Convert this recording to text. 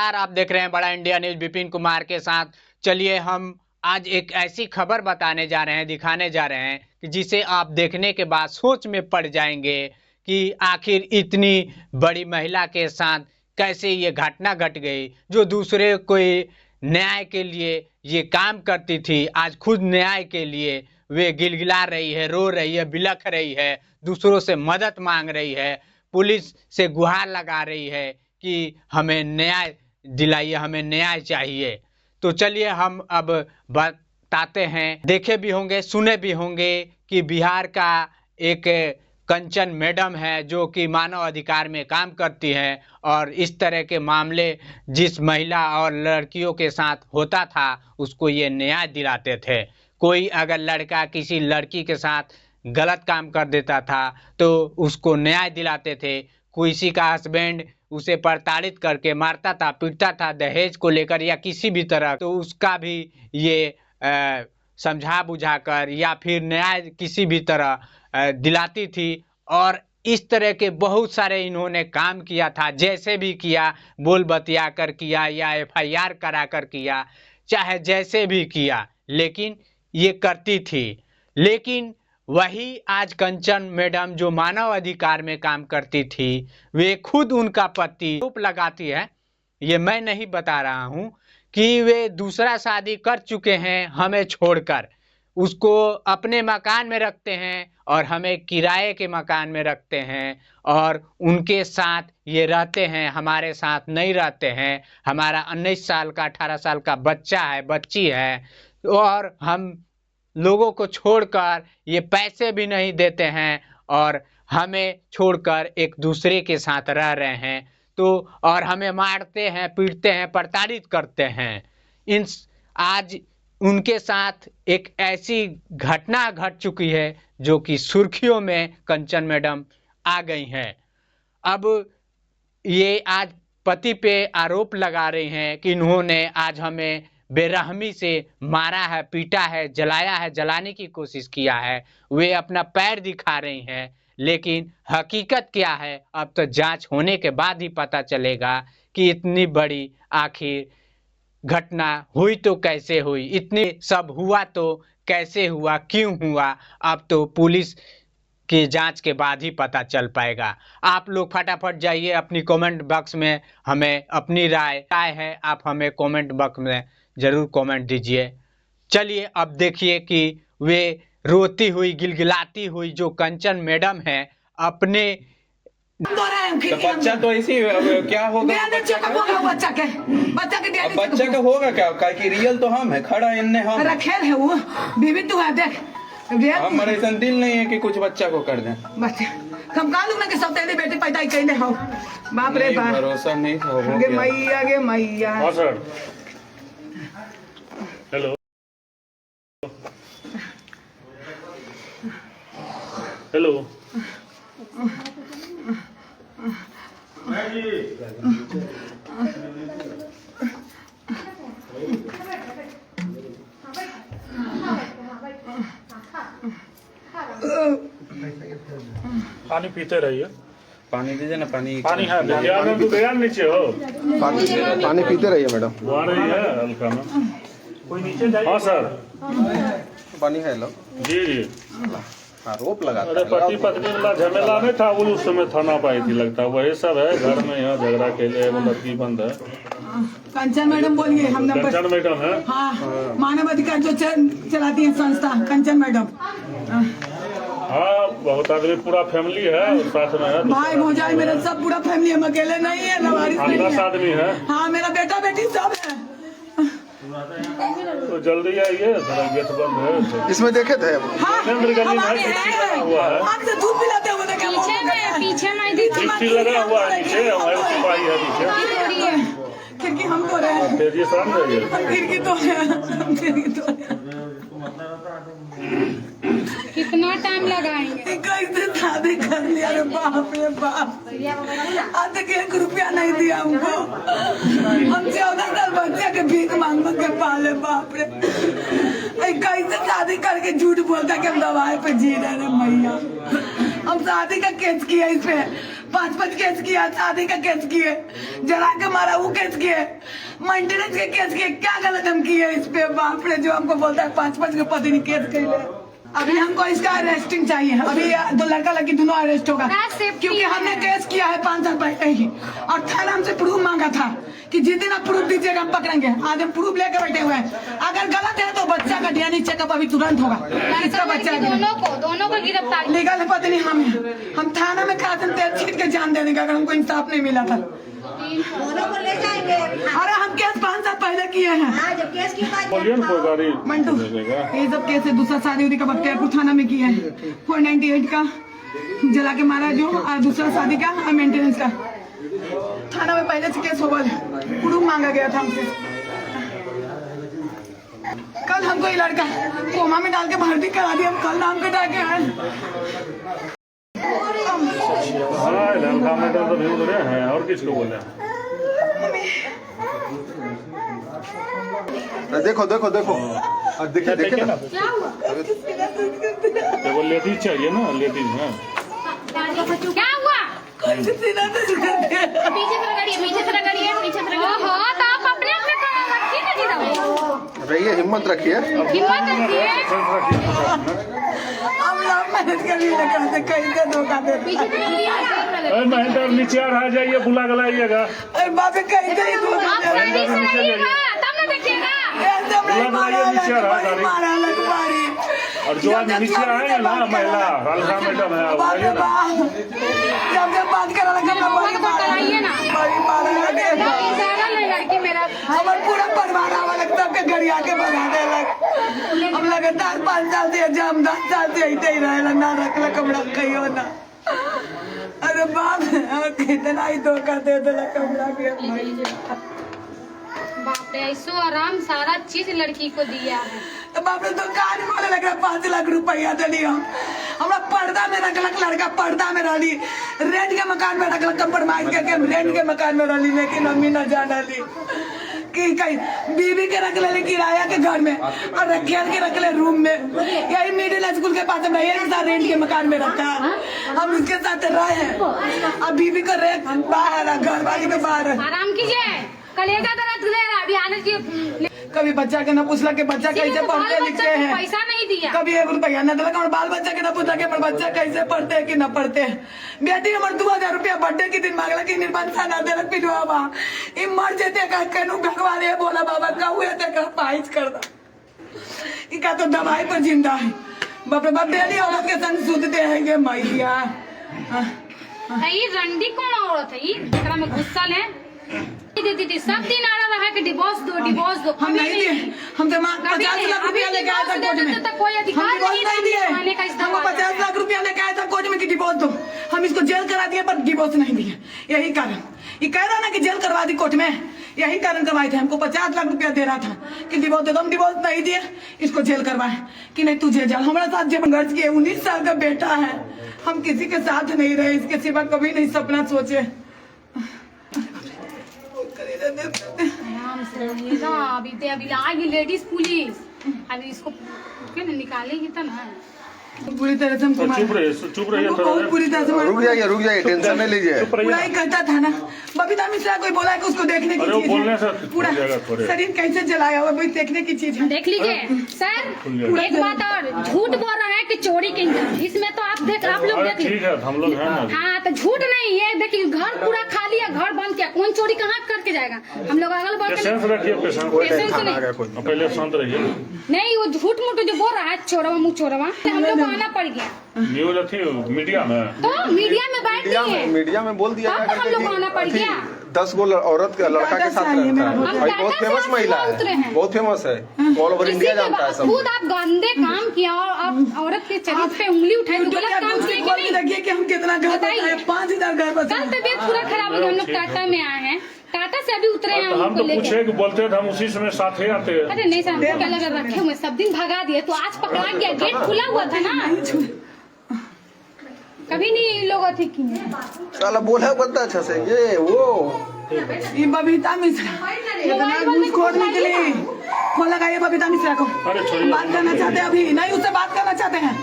नमस्कार, आप देख रहे हैं बड़ा इंडिया न्यूज विपिन कुमार के साथ। चलिए हम आज एक ऐसी खबर बताने जा रहे हैं, दिखाने जा रहे हैं कि जिसे आप देखने के बाद सोच में पड़ जाएंगे कि आखिर इतनी बड़ी महिला के साथ कैसे ये घटना घट गई, जो दूसरे कोई न्याय के लिए ये काम करती थी, आज खुद न्याय के लिए वे गिलगिला रही है, रो रही है, बिलख रही है, दूसरों से मदद मांग रही है, पुलिस से गुहार लगा रही है कि हमें न्याय दिलाइए, हमें न्याय चाहिए। तो चलिए हम अब बताते हैं। देखे भी होंगे, सुने भी होंगे कि बिहार का एक कंचन मैडम है जो कि मानव अधिकार में काम करती है और इस तरह के मामले जिस महिला और लड़कियों के साथ होता था उसको ये न्याय दिलाते थे। कोई अगर लड़का किसी लड़की के साथ गलत काम कर देता था तो उसको न्याय दिलाते थे। किसी का हस्बैंड उसे प्रताड़ित करके मारता था, पीटता था दहेज को लेकर या किसी भी तरह, तो उसका भी ये समझा बुझाकर या फिर न्याय किसी भी तरह दिलाती थी। और इस तरह के बहुत सारे इन्होंने काम किया था, जैसे भी किया, बोल बतिया कर किया या FIR करा कर किया, चाहे जैसे भी किया, लेकिन ये करती थी। लेकिन वही आज कंचन मैडम जो मानव अधिकार में काम करती थी, वे खुद उनका पति आरोप लगाती है, ये मैं नहीं बता रहा हूँ, कि वे दूसरा शादी कर चुके हैं हमें छोड़कर, उसको अपने मकान में रखते हैं और हमें किराए के मकान में रखते हैं और उनके साथ ये रहते हैं, हमारे साथ नहीं रहते हैं। हमारा 19 साल का 18 साल का बच्चा है, बच्ची है, और हम लोगों को छोड़कर ये पैसे भी नहीं देते हैं और हमें छोड़कर एक दूसरे के साथ रह रहे हैं, तो और हमें मारते हैं, पीटते हैं, प्रताड़ित करते हैं। आज उनके साथ एक ऐसी घटना घट चुकी है जो कि सुर्खियों में कंचन मैडम आ गई हैं। अब ये आज पति पे आरोप लगा रही हैं कि इन्होंने आज हमें बेरहमी से मारा है, पीटा है, जलाया है, जलाने की कोशिश किया है। वे अपना पैर दिखा रही हैं, लेकिन हकीकत क्या है अब तो जांच होने के बाद ही पता चलेगा कि इतनी बड़ी आखिर घटना हुई तो कैसे हुई, इतनी सब हुआ तो कैसे हुआ, क्यों हुआ, अब तो पुलिस की जांच के बाद ही पता चल पाएगा। आप लोग फटाफट जाइए अपनी कमेंट बॉक्स में हमें अपनी राय है, आप हमें कमेंट बॉक्स में जरूर कमेंट दीजिए। चलिए अब देखिए कि वे रोती हुई, गिलगिलाती हुई जो कंचन मैडम है अपने तो बच्चा तो इसी क्या होगा, बच्चा का होगा क्या कि रियल तो हम है, खड़ा इनने हम रखेल है वो बीबी तू है देख, हमारे ऐसा दिल नहीं है कि कुछ बच्चा को कर दें। बच्चा कम का लोग ना के सब तेरे बेटे पैदा ही कहने हो, बाप रे बाप, भरोसा नहीं था। गे मैया गे मैया। हाँ सर, हेलो हेलो पानी पीते रहिए, पानी दीजिए ना, पानी पानी है तो नीचे हो, पानी पीते रहिए मैडम। वो आ रही है हल्का में, कोई नीचे जाइए। हाँ सर, पानी है लो जी जी। आरोप लगा, अरे पति पत्नी वाला झमेला नहीं था, वो उस समय थाना पाई थी लगता है, वही सब है। घर में यहाँ झगड़ा के लिए वो लड़की बंद है। कंचन मैडम बोलिए, हम कंचन मैडम है, हाँ, मानव अधिकार जो चलाती है संस्था कंचन मैडम। हाँ, बहुत आदमी, पूरा फैमिली है साथ में है, भाई भौजाई मेरा सब पूरा फैमिली, हम अकेले नहीं है, लवारिस नहीं 10 है। आदमी है। हाँ, मेरा बेटा बेटी सब है। तो जल्दी आइए, गेट बंद है। इसमें देखे थे हाँ, गली में हुआ है, आपसे दूध पिलाते हुए देखे, चिट्ठी लगा हुआ है नीचे, हमारे सिपाही है नीचे। खिड़की हम तो रहे, तेजी से आन रही है, खिड़की तो है, खिड़की तो है। कितना टाइम लगाएंगे? कैसे शादी कर लिया रे बाप रे बाप, आज तक 1 रुपया नहीं दिया हमको, हम 14 साल बच्चे के भीख मांग मांग के पाले, बाप रे। कैसे शादी करके झूठ बोलता कि हम दवाई पे जी रहे रे मैया। हम शादी का केस किया इस पे 5 केस किया, शादी का केस किए, जला के मारा वो केस किए, मेंटेनेंस के केस किए। क्या गलत हम किए इस पे? बाप रे, जो हमको बोलता है 5 के पति नहीं केस किए। अभी हमको इसका अरेस्टिंग चाहिए। अभी दो लड़का लड़की दोनों अरेस्ट होगा, क्योंकि हमने केस किया है 5 साल पहले ही, और थाना हमसे प्रूफ मांगा था कि जिस दिन आप प्रूफ दीजिएगा हम पकड़ेंगे। आज हम प्रूफ लेकर बैठे हुए हैं। अगर गलत है तो बच्चा का डीएनए चेकअप अभी तुरंत होगा। किसका बच्चा है? दोनों को गिरफ्तार। लीगल पति नहीं हम थाना में खड़ा तेल छीट के जान देने का, अगर हमको इंसाफ नहीं मिला था। दोनों को ले जाएंगे। अरे हम केस 5 साल पहले किए हैं। हाँ, जब केस की बात बोलिए ना, कोई गाड़ी मंटू, ये सब केस है। दूसरा शादी उदी का बख्तियारपुर थाना में किया है, 498 का जला के मारा जो, और दूसरा शादी का और मेंटेनेंस का थाना में पहले से केस हो गया, प्रूफ मांगा गया था हमसे। कल हमको ये लड़का कोमा में डाल के भर्ती करा दिया, हम कल नाम कटा के आए। हाँ, लड़का मेडल तो भेज रहे हैं, और किसको बोले? देखो देखो देखो, देखिए देखिए ना, क्या हुआ? वो लेडीज चाहिए ना, लेडीज है। क्या हुआ? पीछे से रगड़िए, पीछे से रगड़िए, पीछे से रगड़िए। ओहो, तो आप अपने रखिए ना जीजा। रहिए, हिम्मत रखिए। हिम्मत रखिए। हम लव मैरिज कर लिए, कहते कैसे धोखा दे। महेंद्र नीचे आ जाइए, बुला गलाइएगा। अरे बाबे कैसे ही धोखा आप दे। सही से रहिएगा, तब ना देखिएगा। एकदम नहीं मारा अलग मारी। और जो आज नीचे आएंगे ना महिला रालखा मैडम है, बाप रे बाप, जब बात करा लगा बड़ी कराइए ना। बड़ी मारा लगे। ज्यादा नहीं लड़की मेरा। हमारे पूरा परिवार आवा लगता है, गड़िया के भगा दे लग। हम लगातार 5 साल से जब 10 साल से ऐसे ही रहे ना, रखला कमरा कहियो ना। अरे बाप रे, कितना ही धोखा दे दिला कमरा के। बाप रे, ऐसो आराम सारा चीज लड़की को दिया है। तो बाप रे, दुकान खोले लग रहा 5 लाख रुपया दिली हम। हमरा पर्दा में रखलक लड़का, पर्दा में रही, रेंट के मकान में रखलक, कंप्रोमाइज करके हम रेंट के मकान में रही, लेकिन मम्मी न जाना ली कि कहीं बीबी के रख ले किराया के घर में, और रखेल के रख ले रूम में। यही मिडिल स्कूल के पास हम रहिए के साथ रेंट के मकान में रखा, हम उसके साथ रहे। अब बीबी का रेंट बाहर है, घर वाली के बाहर है। आराम कीजिए, कलेजा दर्द ले रहा अभी आने की। कभी बच्चा के न पूछला के बच्चा कैसे पढ़ते लिखते हैं, पैसा नहीं दिया। कभी 1 रुपया न दिला। और बाल बच्चा के न पूछला के बच्चा कैसे पढ़ते हैं कि न पढ़ते हैं। बेटी हमारे 2000 रुपया बर्थडे के दिन मांगला कि निर्बंधा न दिलक पिलवा बा ई मर जेते का केनु भगवान ये बोला बाबा का हुए ते का पाइच कर दा ई का तो दवाई पर जिंदा है। बाप रे बाप, डेली औरत के संग सूतते हैं ये मैया। ये रंडी कौन औरत है? एकरा में गुस्सा ले दीदी सब दिन आ रहा है कि डिवोर्स दो, डिवोर्स दो। हम नहीं दिए, हम तो 50 लाख रुपया लेके आए था कोर्ट में, कोई अधिकार नहीं दिए। हमको 50 लाख रुपया लेके आए था कोर्ट में कि डिवोर्स दो। हम इसको जेल करा दिए पर डिवोर्स नहीं दिए। यही कारण ये कह रहा ना कि जेल करवा दी कोर्ट में, यही कारण करवाए थे। हमको 50 लाख रुपया दे रहा था कि डिवोर्स दे दो, हम डिवोर्स नहीं दिए, इसको जेल करवाए कि नहीं तू जेल जा। हमारे साथ जब गर्ज किए, 19 साल का बेटा है, हम किसी के साथ नहीं रहे, इसके सिवा कभी नहीं सपना सोचे। आराम से रहिएगा। अभी आएगी लेडीज पुलिस, अभी इसको निकालेगी तो ना। पूरी तरह से हमको चुप रहिए, चुप रहिए, बहुत पूरी तरह से रुक जाइए, टेंशन नहीं लीजिए। पूरा ही कहता था ना, बबीता मिश्रा कोई बोला कि उसको देखने की चीज है, पूरा शरीर कैसे जलाया हुआ वही देखने की चीज है। देख लीजिए सर, एक बात और, झूठ बोल रहा है कि चोरी की, इसमें तो आप लोग देख ठीक है, हम लोग हैं ना। हाँ, तो झूठ नहीं है। देखिए घर पूरा खाली है, घर बंद किया, कौन चोरी कहाँ करके जाएगा? हम लोग अगल बगल पेशेंस रखिए, पेशेंस पहले शांत रहिए। नहीं, वो झूठ मूठ जो बोल रहा है चोरवा मुँह चोरवा, हम लोग को आना पड़ गया। न्यूज थी मीडिया में, तो मीडिया में बैठ दिए, मीडिया में बोल दिया तब हम लोग को आना पड़ गया। 10 गो औरत के लड़का के साथ रहता है भाई, बहुत फेमस महिला है, बहुत फेमस है, ऑल ओवर इंडिया जानता है सब। खुद आप गंदे काम किया और आप औरत के चरित्र पे उंगली उठाई, गलत काम किए कि नहीं? देखिए कि हम कितना घर बताइए, 5000 घर बचा। कल तबीयत पूरा खराब हो गया, हम लोग टाटा में आए हैं, टाटा से अभी उतरे हैं। हम तो पूछे कि बोलते थे हम उसी समय साथ ही आते हैं। अरे नहीं सर, हमको क्या लगा रखे हुए सब दिन भगा दिए, तो आज पकड़ा गया, गेट खुला हुआ था ना, कभी नहीं लोग अथी किए। साला बोला बता अच्छा से, ये बबीता मिश्रा इतना घूसखोर निकली। फोन लगाइए बबीता मिश्रा को, बात करना चाहते हैं, अभी नहीं उससे बात करना चाहते हैं।